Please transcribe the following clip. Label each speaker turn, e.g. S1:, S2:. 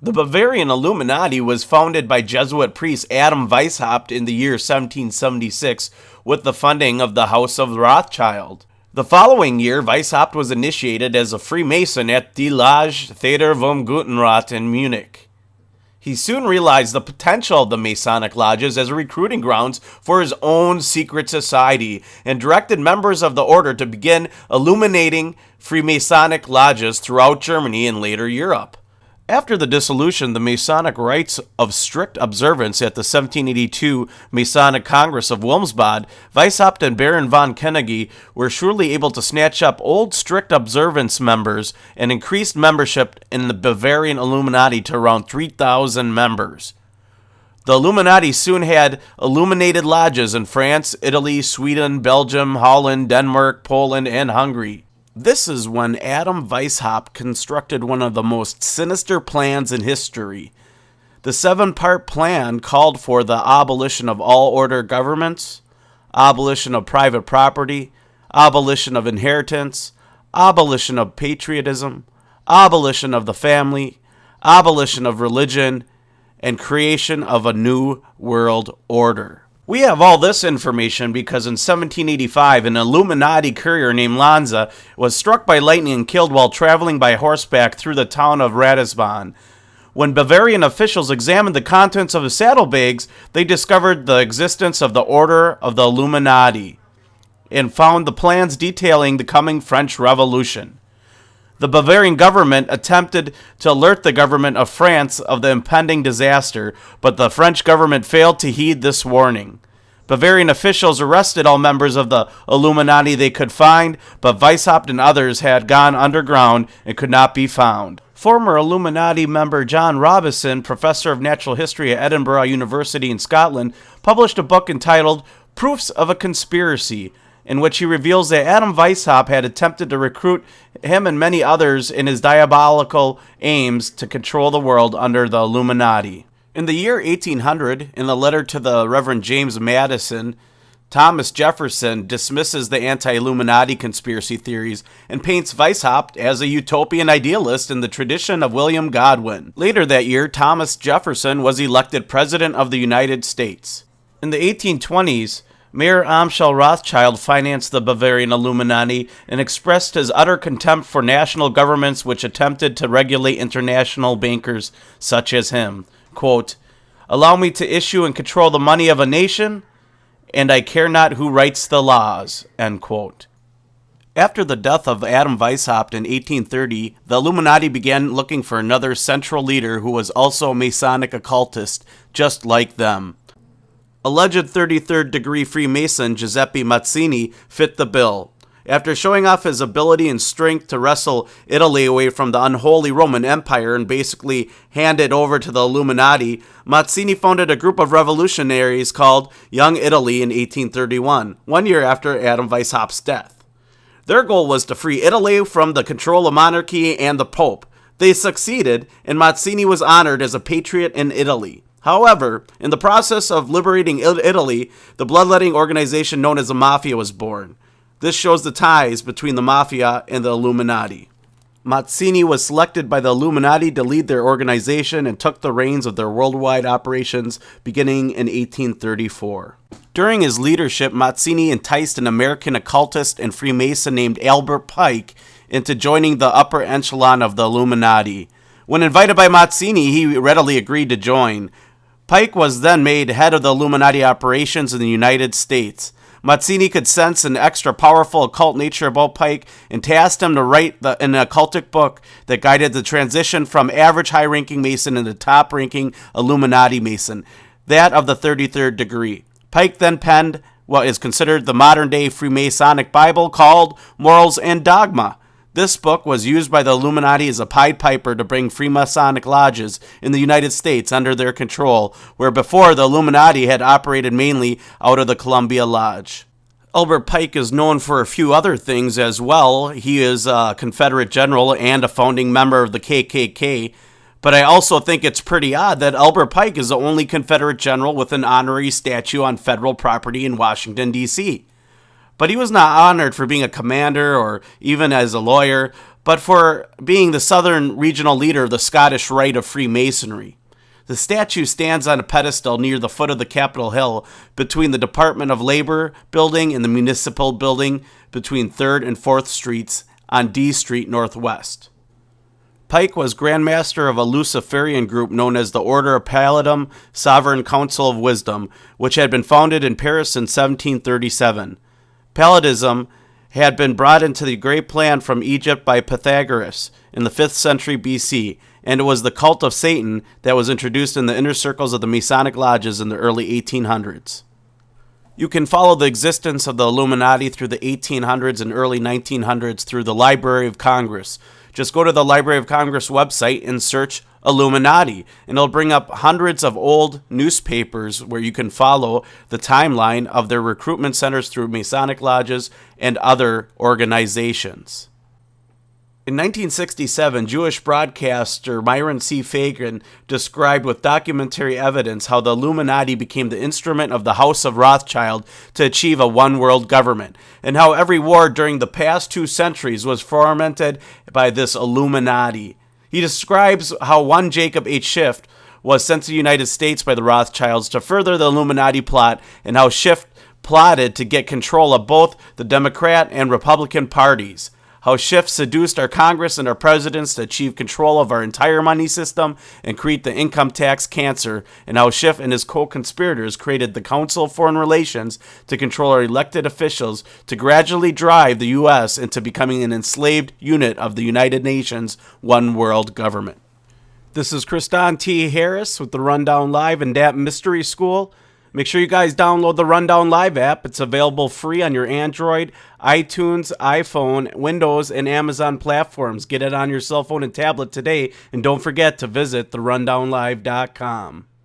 S1: The Bavarian Illuminati was founded by Jesuit priest Adam Weishaupt in the year 1776 with the funding of the House of Rothschild. The following year, Weishaupt was initiated as a Freemason at Die Lage Theater vom Guten Rat in Munich. He soon realized the potential of the Masonic lodges as recruiting grounds for his own secret society and directed members of the order to begin illuminating Freemasonic lodges throughout Germany and later Europe. After the dissolution, the Masonic rites of strict observance at the 1782 Masonic Congress of Wilmsbad, Weishaupt and Baron von Knigge were surely able to snatch up old strict observance members and increased membership in the Bavarian Illuminati to around 3,000 members. The Illuminati soon had illuminated lodges in France, Italy, Sweden, Belgium, Holland, Denmark, Poland, and Hungary. This is when Adam Weishaupt constructed one of the most sinister plans in history. The 7-part plan called for the abolition of all order governments, abolition of private property, abolition of inheritance, abolition of patriotism, abolition of the family, abolition of religion, and creation of a new world order. We have all this information because in 1785, an Illuminati courier named Lanza was struck by lightning and killed while traveling by horseback through the town of Ratisbon. When Bavarian officials examined the contents of his saddlebags, they discovered the existence of the Order of the Illuminati and found the plans detailing the coming French Revolution. The Bavarian government attempted to alert the government of France of the impending disaster, but the French government failed to heed this warning. Bavarian officials arrested all members of the Illuminati they could find, but Weishaupt and others had gone underground and could not be found. Former Illuminati member John Robison, professor of natural history at Edinburgh University in Scotland, published a book entitled Proofs of a Conspiracy, in which he reveals that Adam Weishaupt had attempted to recruit him and many others in his diabolical aims to control the world under the Illuminati. In the year 1800, in a letter to the Reverend James Madison, Thomas Jefferson dismisses the anti-Illuminati conspiracy theories and paints Weishaupt as a utopian idealist in the tradition of William Godwin. Later that year, Thomas Jefferson was elected President of the United States. In the 1820s, Mayor Amschel Rothschild financed the Bavarian Illuminati and expressed his utter contempt for national governments which attempted to regulate international bankers such as him. Quote, "Allow me to issue and control the money of a nation, and I care not who writes the laws." End quote. After the death of Adam Weishaupt in 1830, the Illuminati began looking for another central leader who was also a Masonic occultist, just like them. Alleged 33rd degree Freemason Giuseppe Mazzini fit the bill. After showing off his ability and strength to wrestle Italy away from the unholy Roman Empire and basically hand it over to the Illuminati, Mazzini founded a group of revolutionaries called Young Italy in 1831, 1 year after Adam Weishaupt's death. Their goal was to free Italy from the control of monarchy and the Pope. They succeeded, and Mazzini was honored as a patriot in Italy. However, in the process of liberating Italy, the bloodletting organization known as the Mafia was born. This shows the ties between the Mafia and the Illuminati. Mazzini was selected by the Illuminati to lead their organization and took the reins of their worldwide operations beginning in 1834. During his leadership, Mazzini enticed an American occultist and Freemason named Albert Pike into joining the upper echelon of the Illuminati. When invited by Mazzini, he readily agreed to join. Pike was then made head of the Illuminati operations in the United States. Mazzini could sense an extra powerful occult nature about Pike and tasked him to write an occultic book that guided the transition from average high-ranking Mason into top-ranking Illuminati Mason, that of the 33rd degree. Pike then penned what is considered the modern-day Freemasonic Bible called Morals and Dogma. This book was used by the Illuminati as a Pied Piper to bring Freemasonic lodges in the United States under their control, where before the Illuminati had operated mainly out of the Columbia Lodge. Albert Pike is known for a few other things as well. He is a Confederate general and a founding member of the KKK, but I also think it's pretty odd that Albert Pike is the only Confederate general with an honorary statue on federal property in Washington, D.C. But he was not honored for being a commander or even as a lawyer, but for being the southern regional leader of the Scottish Rite of Freemasonry. The statue stands on a pedestal near the foot of the Capitol Hill between the Department of Labor building and the Municipal building between 3rd and 4th Streets on D Street Northwest. Pike was Grand Master of a Luciferian group known as the Order of Palladium Sovereign Council of Wisdom, which had been founded in Paris in 1737. Palladism had been brought into the Great Plan from Egypt by Pythagoras in the 5th century BC, and it was the cult of Satan that was introduced in the inner circles of the Masonic lodges in the early 1800s. You can follow the existence of the Illuminati through the 1800s and early 1900s through the Library of Congress. Just go to the Library of Congress website and search Illuminati, and it'll bring up hundreds of old newspapers where you can follow the timeline of their recruitment centers through Masonic lodges and other organizations. In 1967, Jewish broadcaster Myron C. Fagan described with documentary evidence how the Illuminati became the instrument of the House of Rothschild to achieve a one-world government, and how every war during the past 2 centuries was fomented by this Illuminati. He describes how one Jacob H. Schiff was sent to the United States by the Rothschilds to further the Illuminati plot, and how Schiff plotted to get control of both the Democrat and Republican parties. How Schiff seduced our Congress and our presidents to achieve control of our entire money system and create the income tax cancer, and how Schiff and his co-conspirators created the Council of Foreign Relations to control our elected officials to gradually drive the U.S. into becoming an enslaved unit of the United Nations one world government. This is Kristan T. Harris with the Rundown Live and DAP Mystery School. Make sure you guys download the Rundown Live app. It's available free on your Android, iTunes, iPhone, Windows, and Amazon platforms. Get it on your cell phone and tablet today, and don't forget to visit therundownlive.com.